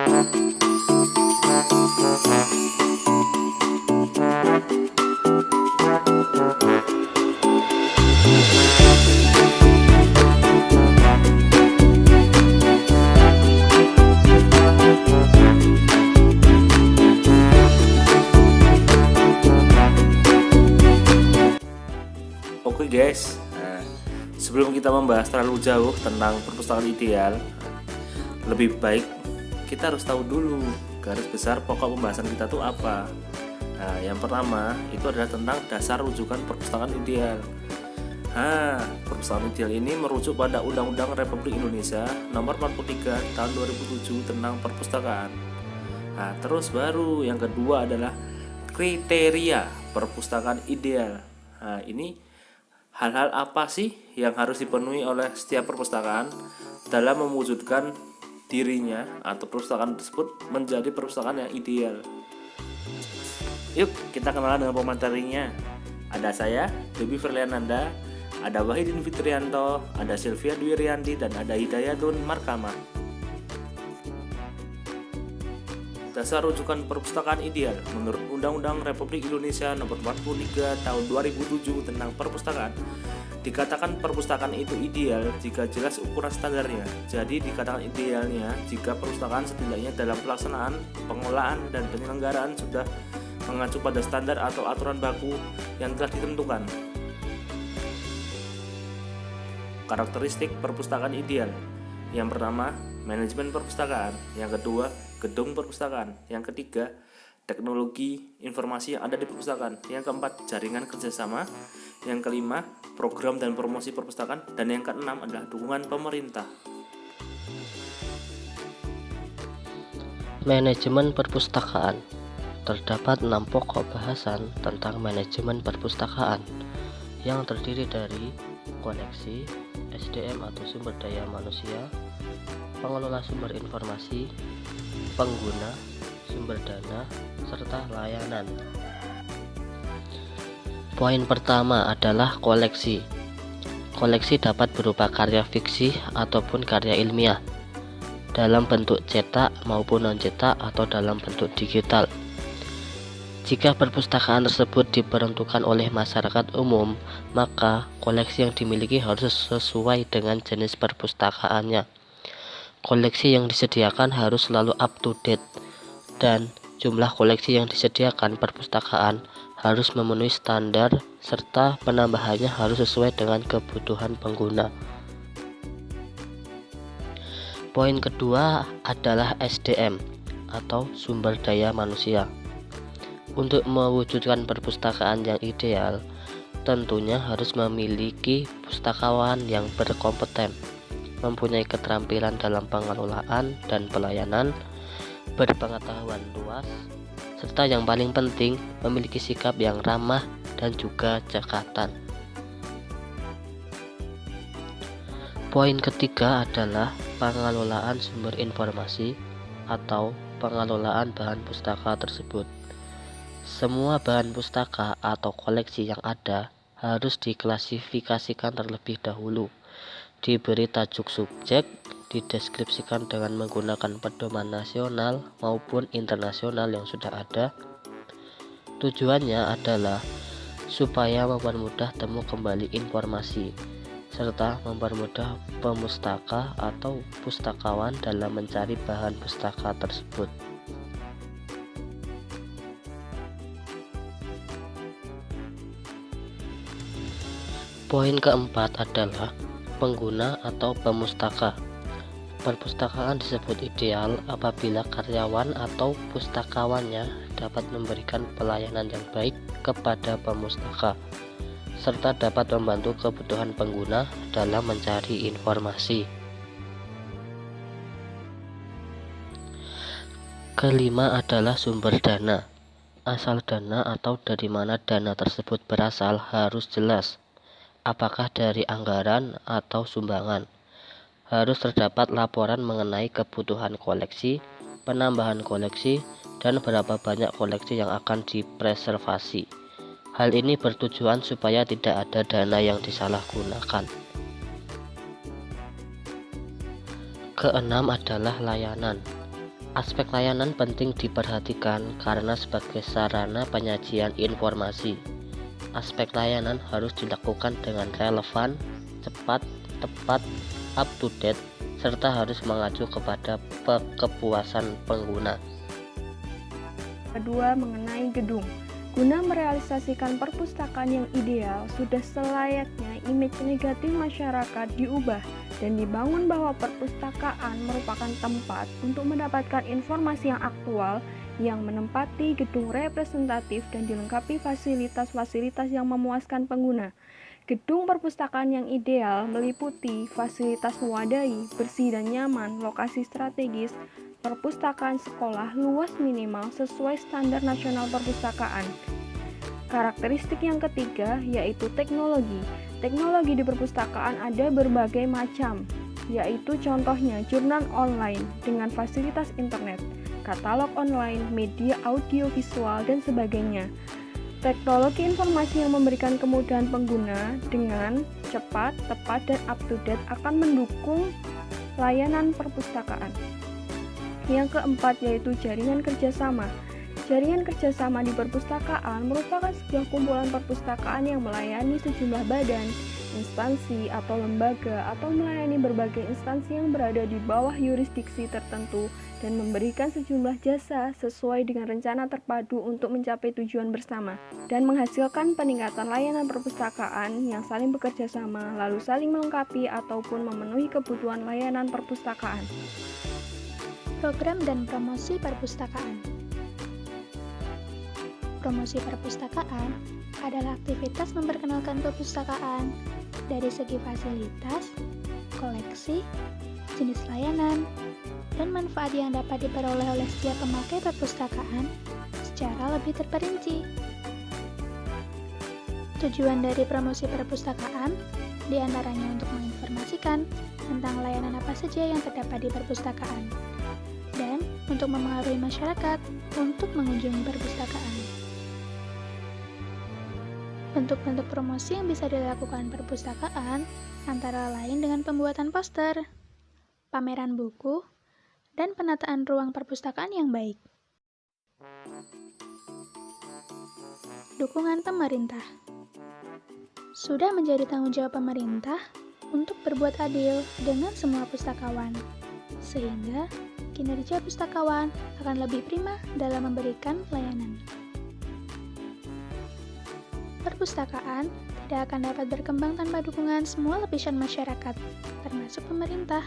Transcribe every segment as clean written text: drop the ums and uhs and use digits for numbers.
Oke guys, sebelum kita membahas terlalu jauh tentang perpustakaan ideal, lebih baik kita harus tahu dulu garis besar pokok pembahasan kita tuh apa. Nah, yang pertama itu adalah tentang dasar rujukan perpustakaan ideal. Perpustakaan ideal ini merujuk pada Undang-Undang Republik Indonesia Nomor 43 Tahun 2007 tentang perpustakaan. Nah, terus baru yang kedua adalah kriteria perpustakaan ideal. Nah, ini hal-hal apa sih yang harus dipenuhi oleh setiap perpustakaan dalam mewujudkan dirinya atau perpustakaan tersebut menjadi perpustakaan yang ideal? Yuk kita kenalan dengan pematerinya. Ada saya, Debbie Firliananda, ada Wahidin Fitrianto, ada Sylvia Dwi Rianti, dan ada Hidayatun Markamah. Dasar rujukan perpustakaan ideal menurut Undang-Undang Republik Indonesia Nomor 43 Tahun 2007 tentang perpustakaan. Dikatakan perpustakaan itu ideal jika jelas ukuran standarnya. Jadi dikatakan idealnya jika perpustakaan setidaknya dalam pelaksanaan, pengelolaan, dan penyelenggaraan sudah mengacu pada standar atau aturan baku yang telah ditentukan. Karakteristik perpustakaan ideal. Yang pertama, manajemen perpustakaan. Yang kedua, gedung perpustakaan. Yang ketiga, teknologi informasi yang ada di perpustakaan. Yang keempat, jaringan kerjasama. Yang kelima, program dan promosi perpustakaan. Dan yang keenam adalah dukungan pemerintah. Manajemen perpustakaan. Terdapat 6 pokok bahasan tentang manajemen perpustakaan yang terdiri dari koleksi, SDM atau sumber daya manusia, pengelola sumber informasi, pengguna, sumber dana, serta layanan. Poin pertama adalah koleksi. Koleksi dapat berupa karya fiksi ataupun karya ilmiah dalam bentuk cetak maupun non-cetak atau dalam bentuk digital. Jika perpustakaan tersebut diperuntukkan oleh masyarakat umum, maka koleksi yang dimiliki harus sesuai dengan jenis perpustakaannya. Koleksi yang disediakan harus selalu up to date, dan jumlah koleksi yang disediakan perpustakaan harus memenuhi standar, serta penambahannya harus sesuai dengan kebutuhan pengguna. Poin kedua adalah SDM atau sumber daya manusia. Untuk mewujudkan perpustakaan yang ideal, tentunya harus memiliki pustakawan yang berkompeten, mempunyai keterampilan dalam pengelolaan dan pelayanan, berpengetahuan luas, serta yang paling penting memiliki sikap yang ramah dan juga cekatan. Poin ketiga adalah pengelolaan sumber informasi atau pengelolaan bahan pustaka tersebut. Semua bahan pustaka atau koleksi yang ada harus diklasifikasikan terlebih dahulu, diberi tajuk subjek, dideskripsikan dengan menggunakan pedoman nasional maupun internasional yang sudah ada. Tujuannya adalah supaya mempermudah temu kembali informasi, serta mempermudah pemustaka atau pustakawan dalam mencari bahan pustaka tersebut. Poin keempat adalah pengguna atau pemustaka. Perpustakaan disebut ideal apabila karyawan atau pustakawannya dapat memberikan pelayanan yang baik kepada pemustaka, serta dapat membantu kebutuhan pengguna dalam mencari informasi. Kelima adalah sumber dana. Asal dana atau dari mana dana tersebut berasal harus jelas. Apakah dari anggaran atau sumbangan. Harus terdapat laporan mengenai kebutuhan koleksi, penambahan koleksi, dan berapa banyak koleksi yang akan dipreservasi. Hal ini bertujuan supaya tidak ada dana yang disalahgunakan. Keenam adalah layanan. Aspek layanan penting diperhatikan karena sebagai sarana penyajian informasi. Aspek layanan harus dilakukan dengan relevan, cepat, tepat, up to date, serta harus mengacu kepada kepuasan pengguna. Kedua, mengenai gedung. Guna merealisasikan perpustakaan yang ideal, sudah selayaknya image negatif masyarakat diubah dan dibangun bahwa perpustakaan merupakan tempat untuk mendapatkan informasi yang aktual, yang menempati gedung representatif dan dilengkapi fasilitas-fasilitas yang memuaskan pengguna. Gedung perpustakaan yang ideal meliputi fasilitas memadai, bersih dan nyaman, lokasi strategis, perpustakaan sekolah luas minimal sesuai standar nasional perpustakaan. Karakteristik yang ketiga yaitu teknologi. Teknologi di perpustakaan ada berbagai macam, yaitu contohnya jurnal online dengan fasilitas internet, katalog online, media audiovisual, dan sebagainya. Teknologi informasi yang memberikan kemudahan pengguna dengan cepat, tepat, dan up to date akan mendukung layanan perpustakaan. Yang keempat yaitu jaringan kerjasama. Jaringan kerjasama di perpustakaan merupakan sebuah kumpulan perpustakaan yang melayani sejumlah badan, instansi, atau lembaga, atau melayani berbagai instansi yang berada di bawah yurisdiksi tertentu dan memberikan sejumlah jasa sesuai dengan rencana terpadu untuk mencapai tujuan bersama dan menghasilkan peningkatan layanan perpustakaan yang saling bekerja sama, lalu saling melengkapi ataupun memenuhi kebutuhan layanan perpustakaan. Program dan promosi perpustakaan. Promosi perpustakaan adalah aktivitas memperkenalkan perpustakaan dari segi fasilitas, koleksi, jenis layanan, dan manfaat yang dapat diperoleh oleh setiap pemakai perpustakaan secara lebih terperinci. Tujuan dari promosi perpustakaan diantaranya untuk menginformasikan tentang layanan apa saja yang terdapat di perpustakaan dan untuk memengaruhi masyarakat untuk mengunjungi perpustakaan. Bentuk-bentuk promosi yang bisa dilakukan perpustakaan antara lain dengan pembuatan poster, pameran buku, dan penataan ruang perpustakaan yang baik. Dukungan pemerintah. Sudah menjadi tanggung jawab pemerintah untuk berbuat adil dengan semua pustakawan, sehingga kinerja pustakawan akan lebih prima dalam memberikan layanan. Perpustakaan tidak akan dapat berkembang tanpa dukungan semua lapisan masyarakat, termasuk pemerintah.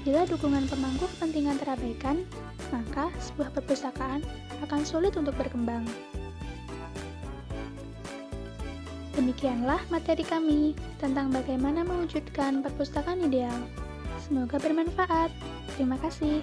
Bila dukungan pemangku kepentingan terabaikan, maka sebuah perpustakaan akan sulit untuk berkembang. Demikianlah materi kami tentang bagaimana mewujudkan perpustakaan ideal. Semoga bermanfaat. Terima kasih.